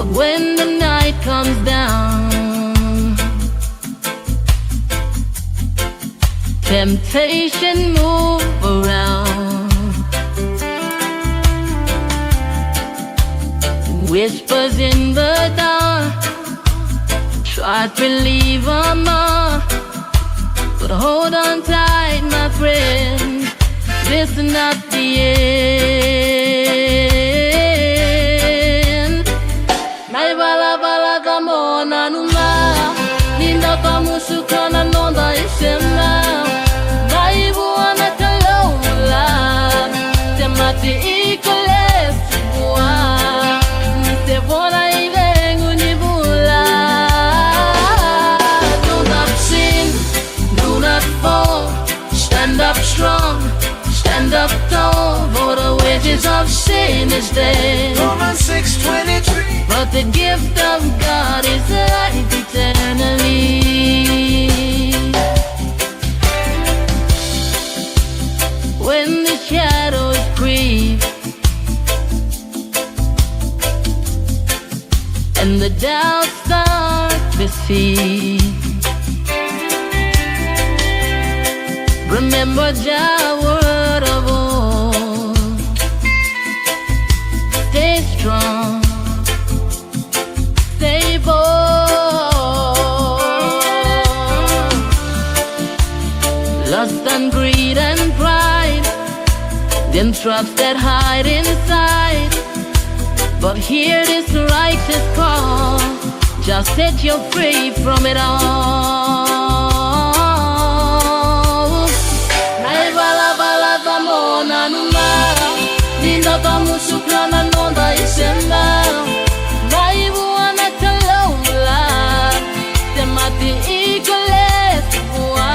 But when the night comes down, temptation move around, whispers in the dark, try to believe I'm but hold on tight, my friend, this is not the end. Mai bala bala kamona numa, ninda kamusuka na nonda isema. Mai buana kalomla, temati ikoles bua, nite bona ivengu nibula. Do not sin, do not fall, stand up strong, stand up tall, for the wages of sin is dead. Romans 6:23. But the gift of God is life eternally. When the shadows creep and the doubts start to seep, remember Jah word of old. Stay strong, stay bold. Lust and greed and pride, them traps that hide inside. But hear this righteous call, just set you free from it all. Nai bala bala kamona numa, ninda kamusuka na nonda isema. Mai buana kalomla, temati ikoles bua,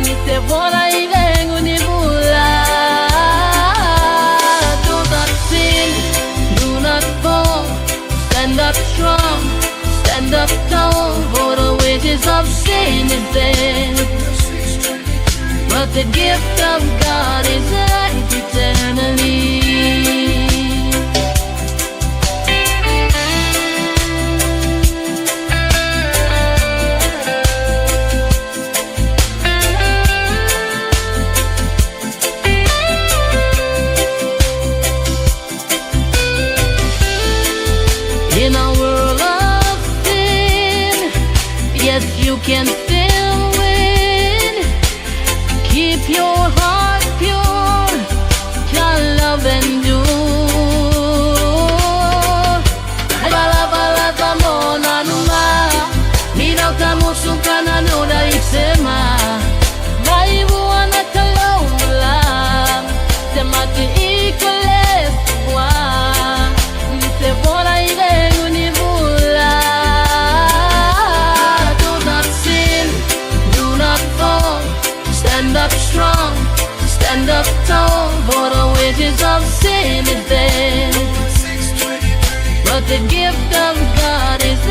nite bona ivengu nibula. Do not sin, do not fall, stand up strong, stand up tall, for the wages of sin is dead. But the gift of God is life eternally. In a world of sin, yes, you can still win. Keep your heart pure, your love endure. Bala bala kamona numa, nina kamusuka na noda isema. Mai buana kalomla, temati ikoles bua, nite bona ivengu nibula. Do not sin, do not fall, stand up strong, stand up tall, for the wages of sin is dead. But the gift of God is